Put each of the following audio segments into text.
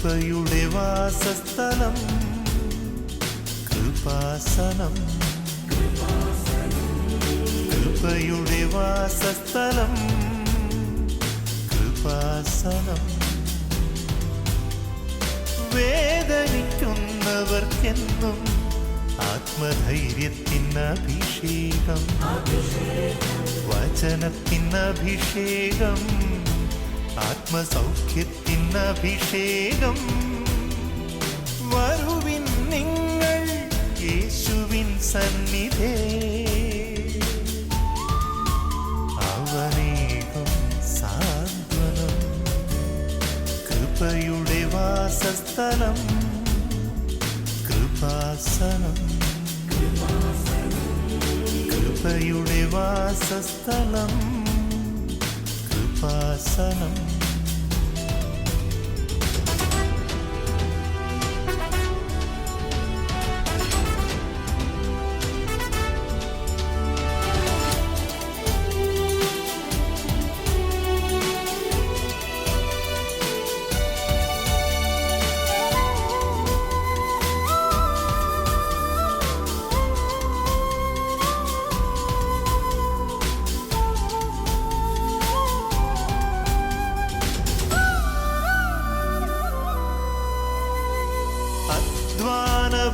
കൃപയുടെ വാസസ്ഥലം കൃപാസനം, കൃപയുടെ വാസസ്ഥലം കൃപാസനം. വേദനിക്കുന്നവർക്കെന്നും ആത്മധൈര്യത്തിനഭിഷേകം, വചനത്തിനഭിഷേകം, ആത്മസൗഖ്യത്തിനഭിഷേകം. വരുവിൻ നിങ്ങൾ യേശുവിൻ സന്നിധേ, അവനേകും സാന്ത്വനം. കൃപയുടെ വാസസ്ഥലം കൃപാസനം, കൃപയുടെ വാസസ്ഥലം കൃപാസനം.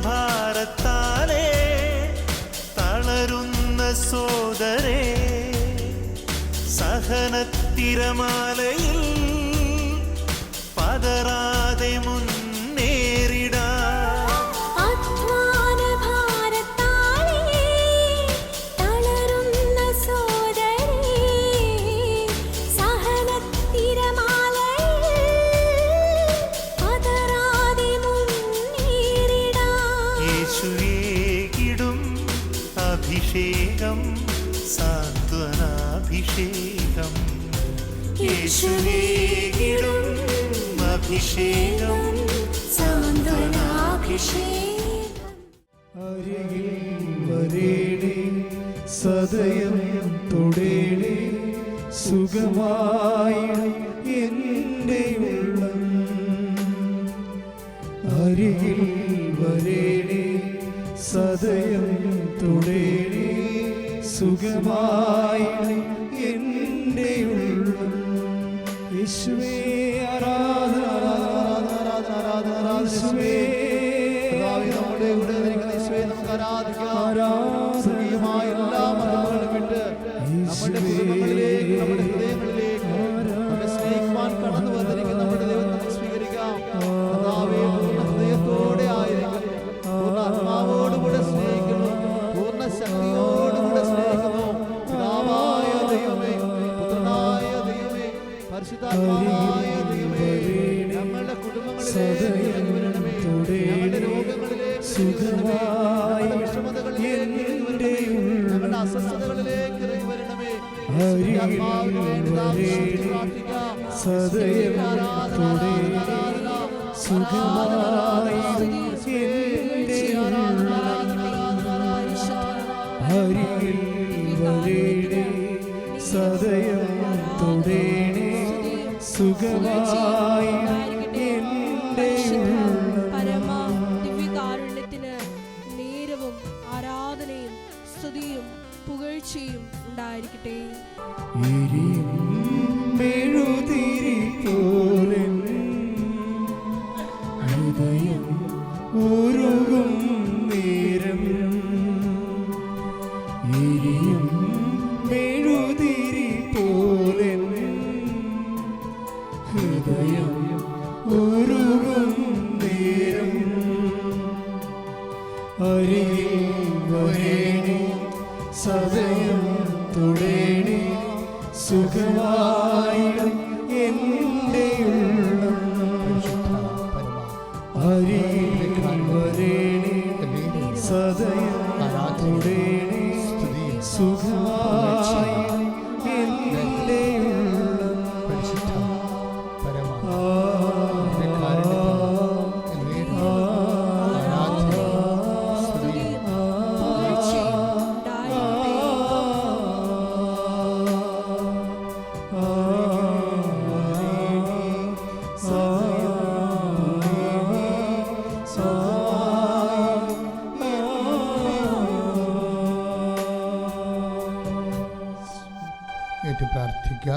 ഭാരത്താലേ തളരുന്ന സോദരേ, സഹനത്തിരമാലയിൽ പതറാതെ മുന്നേറിടാം. അഭിഷേകം സാന്ത്വനാഭിഷേകം, യേശുവേകിടും അഭിഷേകം സാന്ത്വനാഭിഷേകം. അരികിൽ വരേണേ സദയം തൊടേണേ, സുഖമായി എൻ്റെ ഉള്ളം. അരികിൽ വരേണേ സദയം തൊടേണേ, സുഖമായി എൻ്റെ ഉള്ളം. യേശുവേ ആരാധന, യേശുവേ നമ്മുടെ കൂടെ യേശുവേ നമുക്ക് ആരാധിക്കാം. സ്വർഗീയമായ എല്ലാ മഹത്വങ്ങളും വിട്ട് നമ്മുടെ കുടുംബങ്ങളിലേക്ക്, നമ്മുടെ ഹൃദയങ്ങളിലേക്ക് നമ്മെ സ്നേഹിക്കുവാൻ കടന്നു വന്നിരിക്കുന്ന നമ്മുടെ ദൈവത്തെ സ്വീകരിക്കാം. ഹൃദയത്തോടെ ആയിരിക്കും, പൂർണ്ണ ആത്മാവോടുകൂടെ സ്നേഹിക്കുന്നു, പൂർണ്ണ ശക്തിയോടുകൂടെ സ്നേഹിക്കുന്നു. പിതാവായ ദൈവമേ, പുത്രനായ ദൈവമേ, പരിശുദ്ധാത്മാവായ ദൈവമേ, ഞങ്ങളുടെ കുടുംബങ്ങളിലേക്ക് ഇറങ്ങി വരണമേ, ഞങ്ങളുടെ രോഗങ്ങളിലേക്ക് ഇറങ്ങി വരണമേ, ഞങ്ങളുടെ വിഷമതകളിലേക്ക് ഇറങ്ങി വരണമേ, ഞങ്ങളുടെ അസ്വസ്ഥതകളിലേക്ക് ഇറങ്ങി വരണമേ. ആത്മാവിന് വേണ്ടി പ്രാർത്ഥിക്കാം. സദയം ആരാധന സുഖമായി ഹരിയിൽ വരേണേ, സദയം തൊടേണേ, സുഖമായി എൻ്റെ പരമ ദിവ്യകാരുണ്യത്തിന് നേരവും ആരാധനയും സ്തുതിയും പുകഴ്ചയും ഉണ്ടായിരിക്കട്ടെ. മെഴുതിരി പോലെ ഹൃദയം ഉരുകും നേരം, എരിയും മെഴുതിരി പോലെ ഹൃദയം ഉരുകും നേരം. അരികിൽ വരേണേ സദയം തൊടേണേ, സുഖമായി എൻ്റെ ഉള്ളം. അരികിൽ വരേണേ സദയം തൊടേണേ, സുഖമായി എൻ്റെ ഉള്ളം.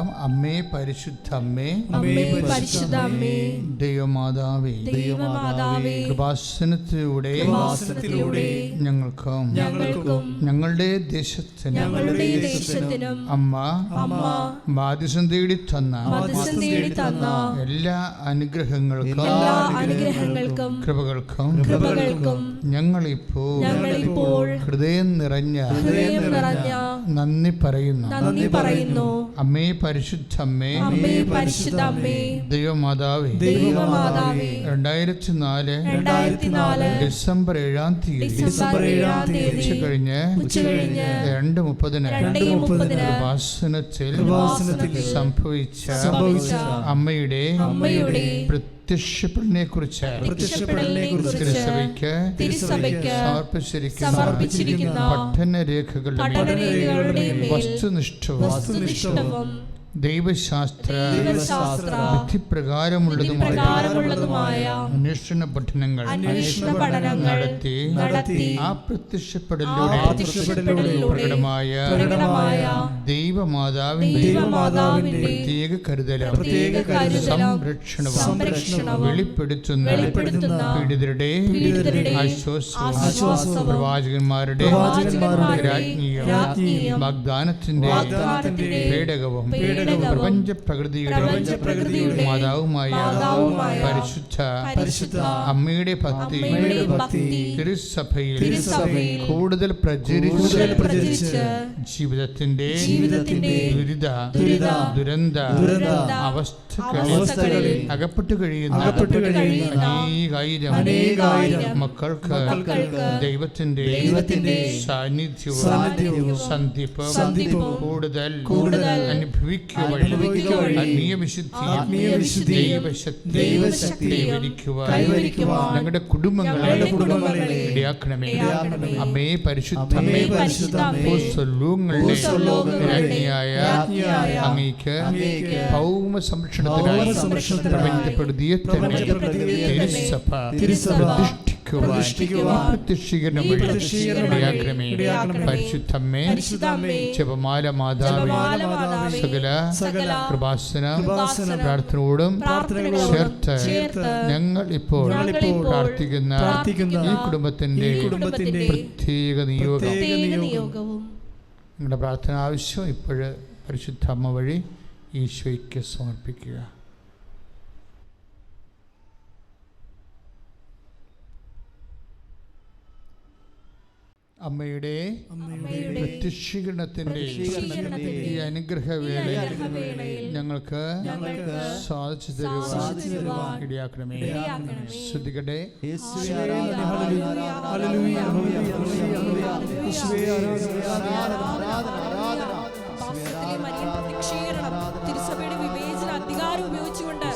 ചൊല്ലാം. അമ്മേ പരിശുദ്ധ അമ്മേ, അമ്മേ പരിശുദ്ധ അമ്മേ, ദൈവമാതാവേ, ദൈവമാതാവേ, കൃപാസനത്തിലൂടെ ഞങ്ങൾക്കും ഞങ്ങളുടെ ദേശത്തിനും അമ്മ മാധ്യസ്ഥം തേടി തന്ന എല്ലാ അനുഗ്രഹങ്ങൾക്കും കൃപകൾക്കും ഞങ്ങളിപ്പോൾ ഹൃദയം നിറഞ്ഞ നന്ദി പറയുന്നു. അമ്മേ പരിശുദ്ധ അമ്മേ, ദൈവമാതാവേ, 2004 ഡിസംബർ 7 ഉച്ചകഴിഞ്ഞ് 2:30 കൃപാസനത്തിൽ സംഭവിച്ച അമ്മയുടെ പ്രത്യക്ഷപ്പെടലിനെ കുറിച്ച് തിരുസഭയ്ക്ക് സമർപ്പിച്ചിരിക്കുന്ന പഠനരേഖകളുടെ വസ്തുനിഷ്ഠവും ദൈവശാസ്ത്ര വിധിപ്രകാരമുള്ളതുമായ അന്വേഷണ പഠനങ്ങൾ നടത്തി ആ പ്രത്യക്ഷപ്പെടലിലൂടെ പ്രകടമായ ദൈവമാതാവിന്റെ പ്രത്യേക കരുതലും സംരക്ഷണവും വെളിപ്പെടുത്തുന്ന പീഡിതരുടെ ആശ്വാസവും പ്രവാചകന്മാരുടെ രാജ്ഞിയും വാഗ്ദാനത്തിന്റെ പേടകവും പ്രപഞ്ച പ്രകൃതിയുടെ മാതാവുമായ പരിശുദ്ധ അമ്മയുടെ ഭക്തി തിരുസഭയിൽ കൂടുതൽ പ്രചരിച്ച് ജീവിതത്തിന്റെ ദുരന്ത അവസ്ഥകളിൽ അകപ്പെട്ടു കഴിയുന്ന അനേകായിരം മക്കൾക്ക് ദൈവത്തിന്റെ സാന്നിധ്യവും സന്ധിപ്പും കൂടുതൽ അനുഭവിക്കുവാൻ ഞങ്ങളുടെ കുടുംബങ്ങളെ ഇടയാക്കണമേ. അമ്മേ പരിശുദ്ധ രാജ്ഞിയായ അങ്ങേക്ക് ഭൗമ സംരക്ഷണത്തിനായി പ്രപഞ്ചപ്പെടുത്തിയ തിരുസഭ പരിശുദ്ധമ്മേ, ജപമാല മാതാവേ, സകല കൃപാസന പ്രാർത്ഥനയോടും ചേർത്ത് ഞങ്ങൾ ഇപ്പോൾ പ്രാർത്ഥിക്കുന്ന ഈ കുടുംബത്തിന്റെ പ്രത്യേക നിയോഗവും നിങ്ങളുടെ പ്രാർത്ഥന ആവശ്യം ഇപ്പോഴ് പരിശുദ്ധ അമ്മ വഴി ഈശോയ്ക്ക് സമർപ്പിക്കുക. അമ്മയുടെ പ്രത്യക്ഷീകരണത്തിന്റെ ഈ അനുഗ്രഹവേളയിൽ ഞങ്ങൾക്ക് സാധിച്ചു തരുവാൻ ഇടയാക്കണമേ. ശ്രദ്ധിക്കട്ടെ. തിരുസഭയുടെ വിവേചന അധികാരം ഉപയോഗിച്ചുകൊണ്ട്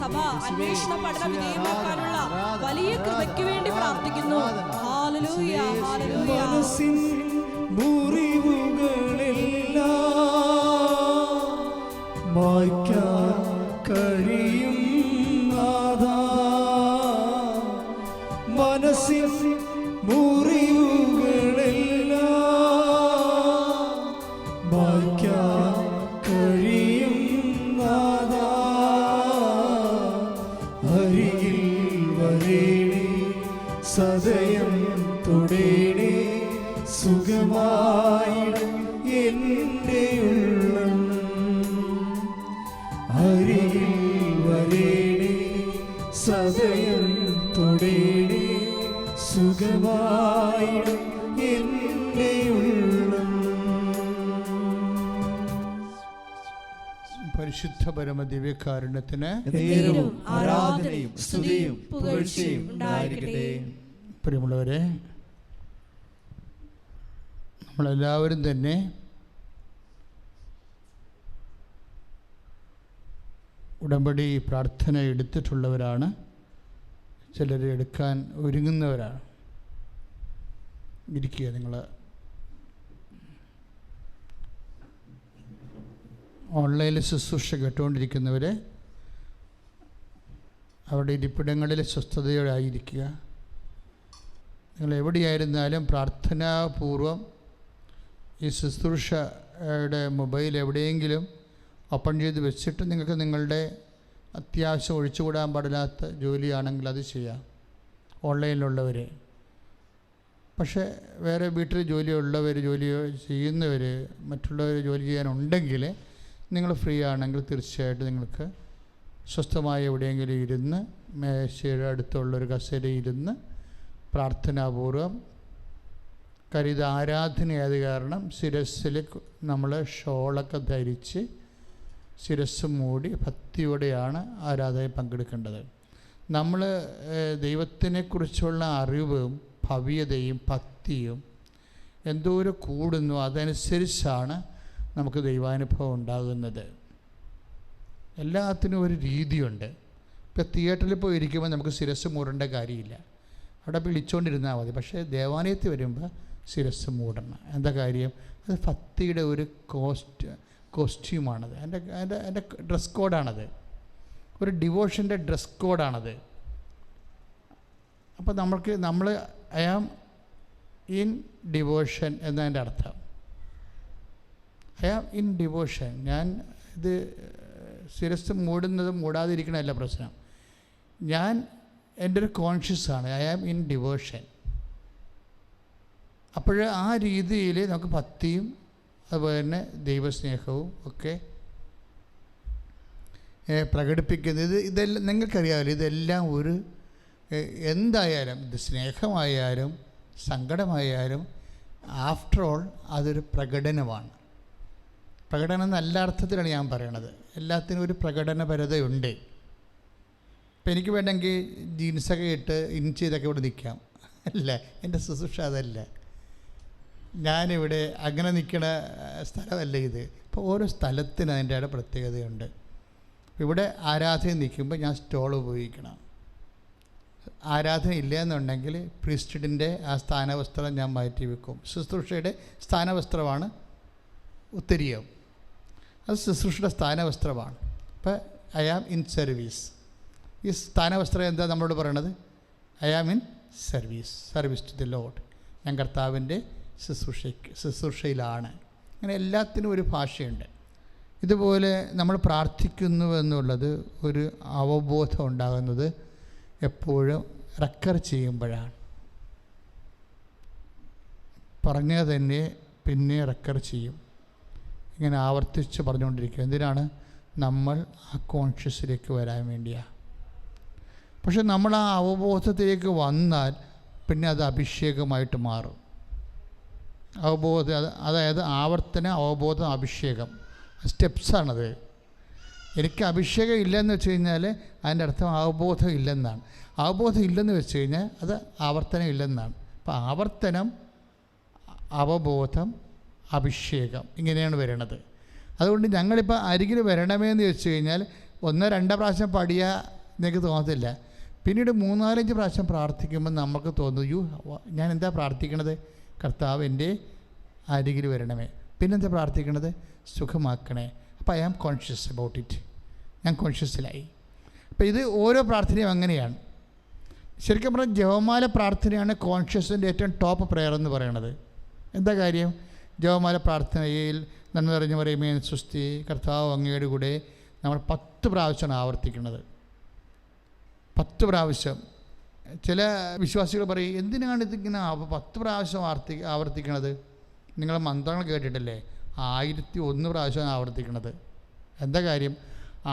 സഭ അന്വേഷണ പഠന വിധേയമാക്കാനുള്ള വലിയ കൃപയ്ക്ക് വേണ്ടി പ്രാർത്ഥിക്കുന്നു. Hallelujah, hallelujah. മനസ്സിൻ മുറിവുകളെല്ലാം മായ്ക്കാൻ കഴിയും നാഥാ, അരികിൽ വരേണേ, സദയം തൊടേണേ, സുഖമായിടും എൻ്റെ ഉള്ളം. അരികിൽ വരേണേ, സദയം തൊടേണേ, സുഖമായിടും എൻ്റെ ഉള്ളം. പരിശുദ്ധ പരമ ദിവ്യകാരുണ്യത്തിന് ആരാധനയും സ്തുതിയും പുകഴ്ചയും ഉണ്ടായിരിക്കട്ടെ. പ്രിയമുള്ളവരെ, നമ്മളെല്ലാവരും തന്നെ ഉടമ്പടി പ്രാർത്ഥന എടുത്തിട്ടുള്ളവരാണ്. ചിലർ എടുക്കാൻ ഒരുങ്ങുന്നവരാണ്. ഇരിക്കുക. നിങ്ങൾ ഓൺലൈനിൽ ശുശ്രൂഷ കേട്ടുകൊണ്ടിരിക്കുന്നവർ അവരുടെ ഇരിപ്പിടങ്ങളിൽ സ്വസ്ഥതയോടെ ആയിരിക്കുക. നിങ്ങൾ എവിടെയായിരുന്നാലും പ്രാർത്ഥനാപൂർവം ഈ ശുശ്രൂഷയുടെ മൊബൈൽ എവിടെയെങ്കിലും ഓപ്പൺ ചെയ്ത് വെച്ചിട്ട് നിങ്ങൾക്ക് നിങ്ങളുടെ അത്യാവശ്യം ഒഴിച്ചുകൂടാൻ പാടില്ലാത്ത ജോലിയാണെങ്കിൽ അത് ചെയ്യാം, ഓൺലൈനിലുള്ളവർ. പക്ഷേ വേറെ വീട്ടിൽ ജോലി ചെയ്യുന്നവർ, മറ്റുള്ളവർ ജോലി ചെയ്യാനുണ്ടെങ്കിൽ നിങ്ങൾ ഫ്രീ ആണെങ്കിൽ തീർച്ചയായിട്ടും നിങ്ങൾക്ക് സ്വസ്ഥമായി എവിടെയെങ്കിലും ഇരുന്ന് മേശയുടെ അടുത്തുള്ളൊരു കസേരയിൽ ഇരുന്ന് പ്രാർത്ഥനാപൂർവം, ഇത് ആരാധനയായത് കാരണം ശിരസ്സിൽ നമ്മൾ ഷോളൊക്കെ ധരിച്ച് ശിരസ് മൂടി ഭക്തിയോടെയാണ് ആരാധനയിൽ പങ്കെടുക്കേണ്ടത്. നമ്മൾ ദൈവത്തിനെക്കുറിച്ചുള്ള അറിവും ഭവ്യതയും ഭക്തിയും എന്തോരം കൂടുന്നു അതനുസരിച്ചാണ് നമുക്ക് ദൈവാനുഭവം ഉണ്ടാകുന്നത്. എല്ലാത്തിനും ഒരു രീതിയുണ്ട്. ഇപ്പോൾ തിയേറ്ററിൽ പോയി ഇരിക്കുമ്പോൾ നമുക്ക് ശിരസ് മൂടേണ്ട കാര്യമില്ല, അവിടെ വിളിച്ചുകൊണ്ടിരുന്നാൽ മതി. പക്ഷേ ദേവാലയത്തിൽ വരുമ്പോൾ ശിരസ് മൂടണം. എന്താ കാര്യം? അത് ഭക്തിയുടെ ഒരു കോസ്റ്റ്യൂമാണത്, എൻ്റെ ഡ്രസ് കോഡാണത്, ഒരു ഡിവോഷൻ്റെ ഡ്രസ് കോഡാണത്. അപ്പോൾ നമ്മൾ ഐ ആം ഇൻ ഡിവോഷൻ എന്നതിൻ്റെ അർത്ഥം. I am in devotion. ഞാൻ ഇത് ശിരസ് മൂടുന്നതും മൂടാതിരിക്കണമല്ല പ്രശ്നം. ഞാൻ എൻ്റെ ഒരു കോൺഷ്യസാണ്, ഐ ആം ഇൻ ഡിവോഷൻ. അപ്പോൾ ആ രീതിയിൽ നമുക്ക് ഭക്തിയും അതുപോലെ തന്നെ ദൈവസ്നേഹവും ഒക്കെ പ്രകടിപ്പിക്കുന്നത്. ഇതെല്ലാം നിങ്ങൾക്കറിയാമല്ലോ, ഇതെല്ലാം ഒരു എന്തായാലും, ഇത് സ്നേഹമായാലും സങ്കടമായാലും ആഫ്റ്റർ ഓൾ അതൊരു പ്രകടനമാണ്. പ്രകടനം എന്ന എല്ലാ അർത്ഥത്തിലാണ് ഞാൻ പറയണത്. എല്ലാത്തിനും ഒരു പ്രകടനപരതയുണ്ട്. ഇപ്പം എനിക്ക് വേണമെങ്കിൽ ജീൻസൊക്കെ ഇട്ട് ചെയ്തൊക്കെ ഇവിടെ നിൽക്കാം, അല്ല, എൻ്റെ ശുശ്രൂഷ അതല്ല. ഞാനിവിടെ അങ്ങനെ നിൽക്കുന്ന സ്ഥലമല്ല ഇത്. ഇപ്പോൾ ഓരോ സ്ഥലത്തിന് അതിൻ്റെ പ്രത്യേകതയുണ്ട്. ഇവിടെ ആരാധന നിൽക്കുമ്പോൾ ഞാൻ സ്റ്റോൾ ഉപയോഗിക്കണം. ആരാധന ഇല്ല എന്നുണ്ടെങ്കിൽ പ്രീസ്റ്റഡിൻ്റെ ആ സ്ഥാനവസ്ത്രം ഞാൻ മാറ്റി വെക്കും. ശുശ്രൂഷയുടെ സ്ഥാനവസ്ത്രമാണ് ഉത്തരീയം, അത് ശുശ്രൂഷയുടെ സ്ഥാനവസ്ത്രമാണ്. അപ്പോൾ ഐ ആം ഇൻ സർവീസ്. ഈ സ്ഥാനവസ്ത്രം എന്താ നമ്മളോട് പറയണത്? I am in service to the Lord. ഞാൻ കർത്താവിൻ്റെ ശുശ്രൂഷയിലാണ്. അങ്ങനെ എല്ലാത്തിനും ഒരു ഭാഷയുണ്ട്. ഇതുപോലെ നമ്മൾ പ്രാർത്ഥിക്കുന്നു എന്നുള്ളത് ഒരു അവബോധം ഉണ്ടാകുന്നത് എപ്പോഴും റെക്കർ ചെയ്യുമ്പോഴാണ്. പറഞ്ഞത് തന്നെ പിന്നെ റെക്കർ ചെയ്യും, ഇങ്ങനെ ആവർത്തിച്ച് പറഞ്ഞുകൊണ്ടിരിക്കുക. എന്തിനാണ്? നമ്മൾ ആ കോൺഷ്യസിലേക്ക് വരാൻ വേണ്ടിയാണ്. പക്ഷെ നമ്മൾ ആ അവബോധത്തിലേക്ക് വന്നാൽ പിന്നെ അത് അഭിഷേകമായിട്ട് മാറും. അതായത് ആവർത്തന, അവബോധം, അഭിഷേകം, സ്റ്റെപ്സാണത്. എനിക്ക് അഭിഷേകം ഇല്ലയെന്ന് വെച്ച് കഴിഞ്ഞാൽ അതിൻ്റെ അർത്ഥം അവബോധം ഇല്ലെന്നാണ്. അവബോധം ഇല്ലെന്ന് വെച്ച് കഴിഞ്ഞാൽ അത് ആവർത്തനം ഇല്ലെന്നാണ്. അപ്പോൾ ആവർത്തനം, അവബോധം, അഭിഷേകം ഇങ്ങനെയാണ് വരണത്. അതുകൊണ്ട് ഞങ്ങളിപ്പോൾ അരികിൽ വരണമേന്ന് വെച്ച് കഴിഞ്ഞാൽ 1-2 പ്രാവശ്യം പാടിയാൽ എനിക്ക് തോന്നത്തില്ല. പിന്നീട് 3-4-5 പ്രാവശ്യം പ്രാർത്ഥിക്കുമ്പോൾ നമുക്ക് തോന്നും, ഞാൻ എന്താ പ്രാർത്ഥിക്കണത്? കർത്താവ് എൻ്റെ അരികിൽ വരണമേ. പിന്നെന്താ പ്രാർത്ഥിക്കണത്? സുഖമാക്കണേ. അപ്പോൾ I am conscious about it. ഞാൻ കോൺഷ്യസിലായി. അപ്പോൾ ഇത് ഓരോ പ്രാർത്ഥനയും അങ്ങനെയാണ്. ശരിക്കും പറഞ്ഞാൽ ജപമാല പ്രാർത്ഥനയാണ് കോൺഷ്യസിൻ്റെ ഏറ്റവും ടോപ്പ് പ്രെയർ എന്ന് പറയുന്നത്. എന്താ കാര്യം? ജപമാല പ്രാർത്ഥനയിൽ നന്മ നിറഞ്ഞ പറയുമേ സുസ്തി കർത്താവ് അങ്ങയുടെ കൂടെ നമ്മൾ 10 പ്രാവശ്യമാണ് ആവർത്തിക്കുന്നത്. 10 പ്രാവശ്യം. ചില വിശ്വാസികൾ പറയും, എന്തിനാണ് ഇതിങ്ങനെ 10 പ്രാവശ്യം ആവർത്തിക്കണത്? നിങ്ങൾ മന്ത്രങ്ങൾ കേട്ടിട്ടല്ലേ? 1001 പ്രാവശ്യം ആവർത്തിക്കണത്. എന്താ കാര്യം?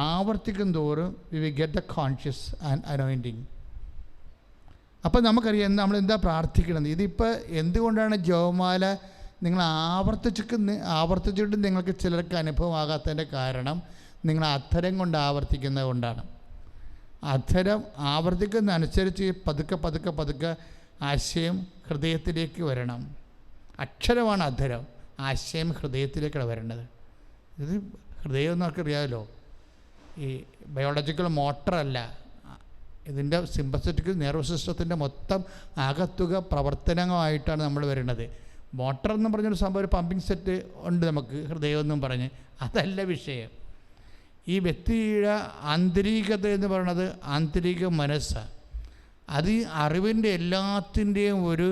ആവർത്തിക്കും തോറും we will get the conscious and anointing. അപ്പം നമുക്കറിയാം നമ്മളെന്താ പ്രാർത്ഥിക്കണത്. ഇതിപ്പോൾ എന്തുകൊണ്ടാണ് ജപമാല നിങ്ങൾ ആവർത്തിച്ചിട്ട് നിങ്ങൾക്ക് ചിലർക്ക് അനുഭവമാകാത്തതിൻ്റെ കാരണം നിങ്ങൾ അധരം കൊണ്ട് ആവർത്തിക്കുന്നത് കൊണ്ടാണ്. അധരം ആവർത്തിക്കുന്നതനുസരിച്ച് പതുക്കെ ആശയം ഹൃദയത്തിലേക്ക് വരണം. അക്ഷരമാണ് അധരം, ആശയം ഹൃദയത്തിലേക്കാണ് വരേണ്ടത്. ഇത് ഹൃദയം എന്നൊക്കെറിയാമല്ലോ, ഈ ബയോളജിക്കൽ മോട്ടറല്ല, ഇതിൻ്റെ സിമ്പത്തറ്റിക് നെർവസ് സിസ്റ്റത്തിൻ്റെ മൊത്തം ആകത്തുക പ്രവർത്തനമായിട്ടാണ് നമ്മൾ വരുന്നത്. മോട്ടർ എന്ന് പറഞ്ഞൊരു സംഭവം, ഒരു പമ്പിങ് സെറ്റ് ഉണ്ട് നമുക്ക്, ഹൃദയമെന്നും പറഞ്ഞ്, അതല്ല വിഷയം. ഈ വ്യക്തിയുടെ ആന്തരികത എന്ന് പറയുന്നത് ആന്തരിക മനസ്സാണ്. അത് ഈ അറിവിൻ്റെ എല്ലാത്തിൻ്റെയും ഒരു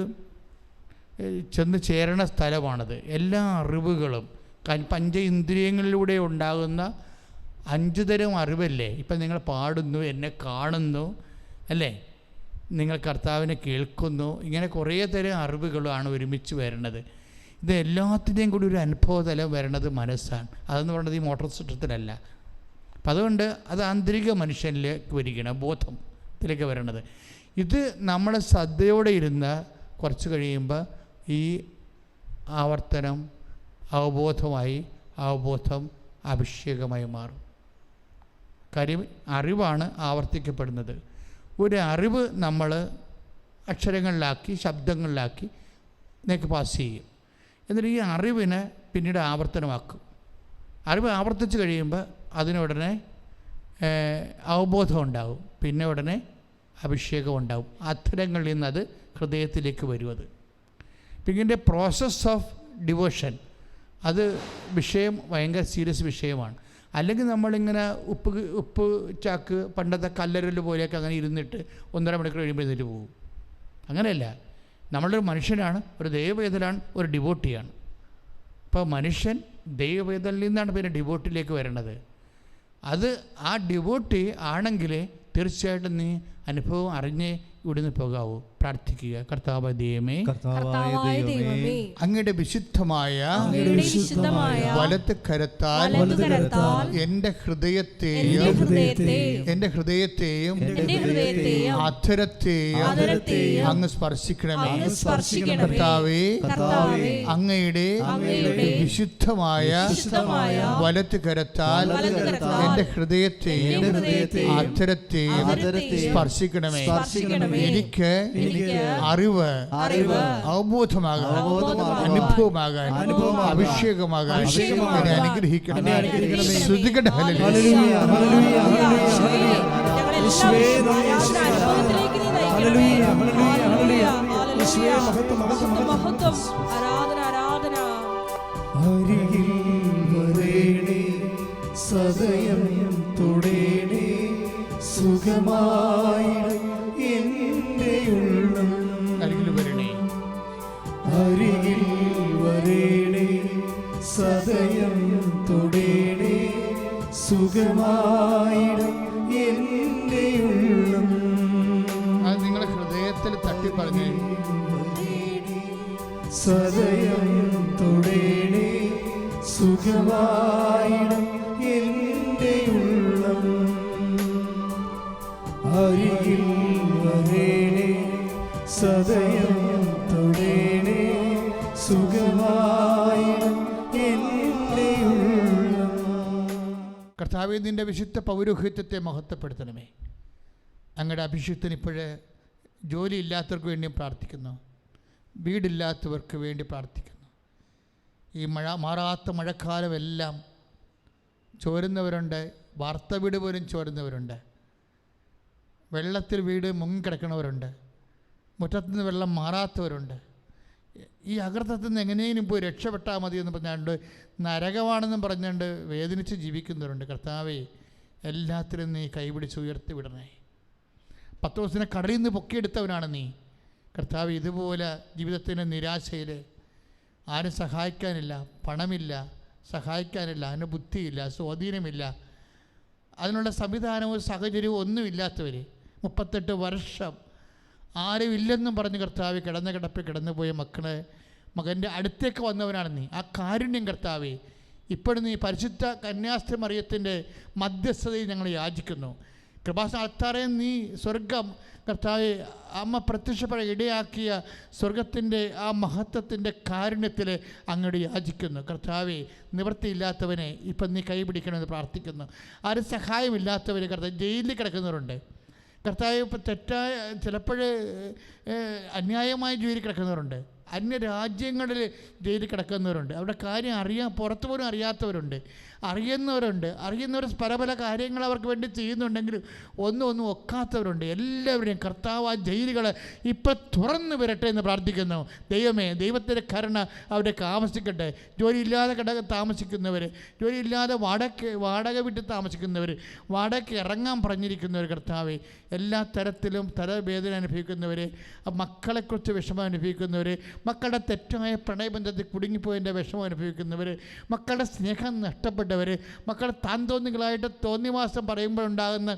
ചെന്ന് ചേരണ സ്ഥലമാണത്. എല്ലാ അറിവുകളും പഞ്ച ഇന്ദ്രിയങ്ങളിലൂടെ ഉണ്ടാകുന്ന 5 തരം അറിവല്ലേ? ഇപ്പം നിങ്ങൾ പാടുന്നു, എന്നെ കാണുന്നു, അല്ലേ? നിങ്ങൾ കർത്താവിനെ കേൾക്കുന്നു. ഇങ്ങനെ കുറേ തരം അറിവുകളാണ് ഒരുമിച്ച് വരുന്നത്. ഇത് എല്ലാത്തിൻ്റെയും കൂടി ഒരു അനുഭവതലം വരണത് മനസ്സാണ്. അതെന്ന് പറയുന്നത് ഈ മോട്ടോർ സിസ്റ്റത്തിലല്ല. അപ്പം അതുകൊണ്ട് അത് ആന്തരിക മനുഷ്യനിലേക്ക് വരികയാണ്, ബോധത്തിലേക്ക് വരണത്. ഇത് നമ്മളെ ശ്രദ്ധയോടെ ഇരുന്ന് കുറച്ച് കഴിയുമ്പോൾ ഈ ആവർത്തനം അവബോധമായി, അവബോധം അഭിഷേകമായി മാറും. കാര്യം അറിവാണ് ആവർത്തിക്കപ്പെടുന്നത്. ഒരു അറിവ് നമ്മൾ അക്ഷരങ്ങളിലാക്കി, ശബ്ദങ്ങളിലാക്കി നിങ്ങൾക്ക് പാസ് ചെയ്യും. എന്നിട്ട് ഈ അറിവിനെ പിന്നീട് ആവർത്തനമാക്കും. അറിവ് ആവർത്തിച്ച് കഴിയുമ്പോൾ അതിനുടനെ അവബോധം ഉണ്ടാകും, പിന്നെ ഉടനെ അഭിഷേകം ഉണ്ടാകും. അധരങ്ങളിൽ നിന്നത് ഹൃദയത്തിലേക്ക് വരും. അത് പിന്നെ പ്രോസസ് ഓഫ് ഡിവോഷൻ, അത് വിഷയം ഭയങ്കര സീരിയസ് വിഷയമാണ്. അല്ലെങ്കിൽ നമ്മളിങ്ങനെ ഉപ്പ് ചാക്ക് പണ്ടത്തെ കല്ലരൽ പോലെയൊക്കെ അങ്ങനെ ഇരുന്നിട്ട് 1.5 മണിക്കൂർ കഴിയുമ്പോൾ എഴുന്നേറ്റ് പോകും. അങ്ങനെയല്ല. നമ്മളൊരു മനുഷ്യനാണ്, ഒരു ദൈവവേദലാണ്, ഒരു ഡിവോട്ടിയാണ്. അപ്പോൾ മനുഷ്യൻ ദൈവവേദനിൽ നിന്നാണ് പിന്നെ ഡിവോട്ടിലേക്ക് വരണത്. അത് ആ ഡിവോട്ടി ആണെങ്കിൽ തീർച്ചയായിട്ടും നീ അനുഭവം അറിഞ്ഞേ ഇവിടുന്ന് പോകാവൂ. പ്രാർത്ഥിക്കുക. കർത്താവായ ദൈവമേ, അങ്ങയുടെ വിശുദ്ധമായ വലത്ത് കരത്താൽ എൻ്റെ ഹൃദയത്തെയും അധരത്തെയും അങ്ങ് സ്പർശിക്കണമേ. കർത്താവേ, അങ്ങയുടെ വിശുദ്ധമായ വലത്ത് കരത്താൽ എൻ്റെ ഹൃദയത്തെയും അധരത്തെയും സ്പർശിക്കണമേ. എനിക്ക് അറിവ് അവബോധമാകാൻ, അനുഭവമാകാൻ, അഭിഷേകമാകാൻ എന്നെ അനുഗ്രഹിക്കണമേ. ശ്രുതികട ഹല്ലേലൂയ. അരികിൽ വരേണേ, സദയം തൊടേണേ, സുഖമായി എൻ്റെ ഉള്ളം. അരികിൽ വരണേ, അരികിൽ വരേണേ, സദയം തൊടേണേ, സുഖമായി എൻ്റെ ഉള്ളം. അത് നിങ്ങളെ ഹൃദയത്തിൽ തട്ടി പറഞ്ഞു. സദയം തൊടേണേ, സുഖമായി എൻ്റെ ഉള്ളം. അരികിൽ വരേണേ, സദയം തൊടേണേ, സുഖമായി എൻ്റെ ഉള്ളം. കർത്താവേ, നിൻ്റെ വിശുദ്ധ പൗരോഹിത്യത്തെ മഹത്വപ്പെടുത്തണമേ. അങ്ങയുടെ അഭിഷേകത്തിന് ഇപ്പോഴേ ജോലിയില്ലാത്തവർക്ക് വേണ്ടിയും പ്രാർത്ഥിക്കുന്നു, വീടില്ലാത്തവർക്ക് വേണ്ടി പ്രാർത്ഥിക്കുന്നു. ഈ മാറാത്ത മഴക്കാലമെല്ലാം ചോരുന്നവരുണ്ട്, വാർത്ത വീട് പോലും ചോരുന്നവരുണ്ട്, വെള്ളത്തിൽ വീട് മുങ്ങിക്കിടക്കുന്നവരുണ്ട്, മുറ്റത്തുനിന്ന് വെള്ളം മാറാത്തവരുണ്ട്. ഈ അകൃത്യത്തിൽ നിന്ന് എങ്ങനെയും പോയി രക്ഷപ്പെട്ടാൽ മതി എന്ന് പറഞ്ഞുകൊണ്ട്, നരകമാണെന്നും പറഞ്ഞുകൊണ്ട് വേദനിച്ച് ജീവിക്കുന്നവരുണ്ട്. കർത്താവേ, എല്ലാത്തിലും നീ കൈപിടിച്ച് ഉയർത്തി വിടണേ. പത്രോസിനെ കടലിൽ നിന്ന് പൊക്കിയെടുത്തവനാണ് നീ. കർത്താവ്, ഇതുപോലെ ജീവിതത്തിൻ്റെ നിരാശയിൽ ആരും സഹായിക്കാനില്ല, പണമില്ല, സഹായിക്കാനില്ല, അതിന് ബുദ്ധിയില്ല, സ്വാധീനമില്ല, അതിനുള്ള സംവിധാനവും സാഹചര്യവും ഒന്നുമില്ലാത്തവർ 38 വർഷം ആരും ഇല്ലെന്നും പറഞ്ഞ് കർത്താവ് കിടന്ന കിടപ്പിൽ കിടന്നുപോയ മകൻ്റെ അടുത്തേക്ക് വന്നവനാണ് നീ. ആ കാരുണ്യം കർത്താവേ, ഇപ്പോഴും നീ പരിശുദ്ധ കന്യാസ്ത്രീ മറിയത്തിൻ്റെ മധ്യസ്ഥതയിൽ ഞങ്ങൾ യാചിക്കുന്നു. കൃപാസനത്താറെ നീ സ്വർഗം കർത്താവെ, അമ്മ പ്രത്യക്ഷപ്പെടാൻ ഇടയാക്കിയ സ്വർഗത്തിൻ്റെ ആ മഹത്വത്തിൻ്റെ കാരുണ്യത്തിൽ അങ്ങോട്ട് യാചിക്കുന്നു. കർത്താവെ, നിവൃത്തിയില്ലാത്തവനെ ഇപ്പം നീ കൈപിടിക്കണമെന്ന് പ്രാർത്ഥിക്കുന്നു. ആരും സഹായമില്ലാത്തവർ കർത്താവ് ജയിലിൽ കിടക്കുന്നവരുണ്ട്. കർത്താവ്, ഇപ്പം തെറ്റായ ചിലപ്പോൾ അന്യായമായ ജയിലിൽ കിടക്കുന്നവരുണ്ട്, അന്യരാജ്യങ്ങളിൽ ജയിലിൽ കിടക്കുന്നവരുണ്ട്, അവിടെ കാര്യം പുറത്തു പോലും അറിയാത്തവരുണ്ട്, അറിയുന്നവർ പല പല കാര്യങ്ങൾ അവർക്ക് വേണ്ടി ചെയ്യുന്നുണ്ടെങ്കിലും ഒന്നും ഒക്കാത്തവരുണ്ട്. എല്ലാവരെയും കർത്താവ് ആ ജയിലുകൾ ഇപ്പം തുറന്നു വരട്ടെ എന്ന് പ്രാർത്ഥിക്കുന്നു. ദൈവമേ, ദൈവത്തിൻ്റെ കരുണ അവർക്ക് ആവശ്യിക്കട്ടെ. ജോലിയില്ലാതെ താമസിക്കുന്നവർ, ജോലിയില്ലാതെ വാടക വീട്ടിൽ താമസിക്കുന്നവർ, വാടകയ്ക്ക് ഇറങ്ങാൻ പറഞ്ഞിരിക്കുന്നവർ, കർത്താവേ, എല്ലാ തരത്തിലും തലവേദന അനുഭവിക്കുന്നവർ, മക്കളെക്കുറിച്ച് വിഷമം അനുഭവിക്കുന്നവർ, മക്കളുടെ തെറ്റായ പ്രണയബന്ധത്തിൽ കുടുങ്ങിപ്പോയതിൻ്റെ വിഷമം അനുഭവിക്കുന്നവർ, മക്കളുടെ സ്നേഹം നഷ്ടപ്പെട്ടവർ, മക്കളുടെ താന്തോന്നികളായിട്ട് തോന്നിവാസം പറയുമ്പോഴുണ്ടാകുന്ന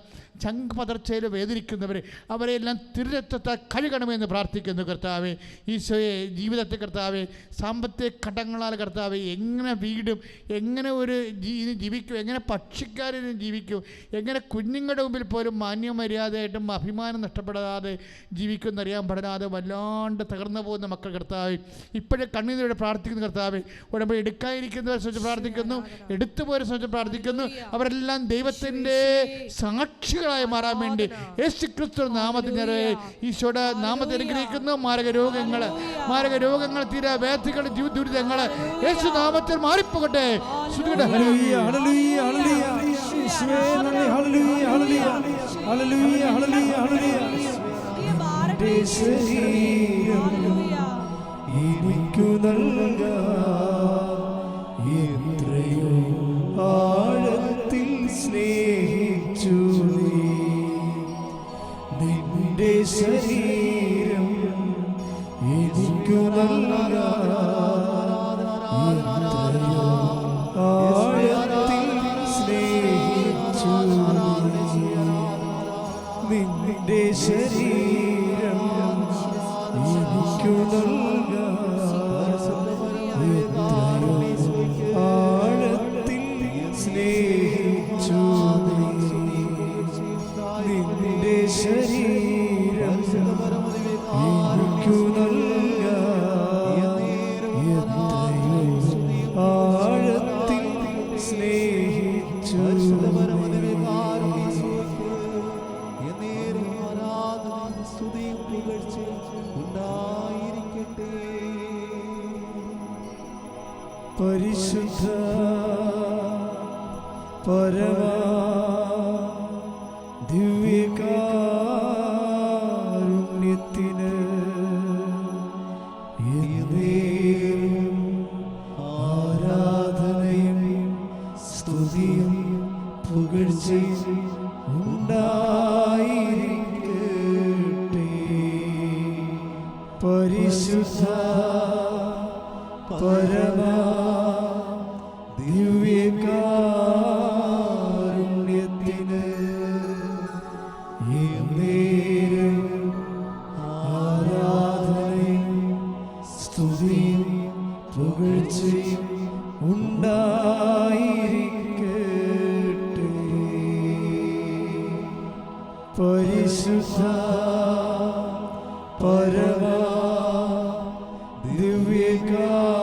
ചങ്ക് പതർച്ചയിൽ വേദനിക്കുന്നവർ, അവരെല്ലാം തിരുരക്തത്താൽ കഴുകണമെന്ന് പ്രാർത്ഥിക്കുന്നു കർത്താവേ. ഈശോയെ, ജീവിതത്തിൽ കർത്താവേ, സാമ്പത്തിക ഘടകങ്ങളാൽ കർത്താവേ, എങ്ങനെ വീടും, എങ്ങനെ ഒരു ജീവിക്കും, എങ്ങനെ പക്ഷിക്കാരും ജീവിക്കും, എങ്ങനെ കുഞ്ഞുങ്ങളുടെ മുമ്പിൽ പോലും മാന്യമര്യാദയായിട്ടും അഭിമാനം നഷ്ടപ്പെടാതെ ജീവിക്കുമെന്നറിയാൻ പാടില്ലാതെ വല്ലാണ്ട് തകർന്നു പോകുന്ന മക്കൾ കർത്താവേ, ഇപ്പോഴും കണ്ണീരോടെ പ്രാർത്ഥിക്കുന്നു കർത്താവേ. ഉടമ്പടി എടുക്കാതിരിക്കുന്നവരെ സംബന്ധിച്ച് പ്രാർത്ഥിക്കുന്നു, എടുത്തുപോയവരെ സംബന്ധിച്ച് പ്രാർത്ഥിക്കുന്നു. അവരെല്ലാം ദൈവത്തിൻ്റെ സാക്ഷികളായി മാറാൻ വേണ്ടി യേശുക്രിസ്തു നാമത്തിൽ ഈശോയുടെ നാമത്തിൽ അനുഗ്രഹിക്കുന്നു. മാരക രോഗങ്ങൾ തീരെ വേദികൾ ദുരിതങ്ങൾ യേശു നാമത്തിൽ മാറിപ്പോകട്ടെ. എനിക്കു നൽകാം എത്രയോ ആഴത്തിൽ സ്നേഹിച്ചു നിന്റെ ശരീരം എനിക്കു നൽകാം എത്രയോ ആഴത്തിൽ സ്നേഹിച്ചു നിന്റെ ശരീരം എനിക്കു നൽകാം ആഴത്തിൽ സ്നേഹിച്ചു നിന്റെ ശരീരം എനിക്കു നൽകാം ആഴത്തിൽ സ്നേഹിച്ചു പരിശുദ്ധ പരമാ ദിവ്യകാരുണ്യത്തിന് ആരാധനയും സ്തുതിയും പുകഴ്ചയും ഉണ്ടായിരിക്കട്ടെ. പരിശുദ്ധ പരമാ ദിവ്യകാരുണ്യത്തിന് ആരാധനയും സ്തുതിയും പുകഴ്ചയും ഉണ്ടായിരിക്കട്ടെ. പരിശുദ്ധ പരമാ ദിവ്യകാരുണ്യത്തിന്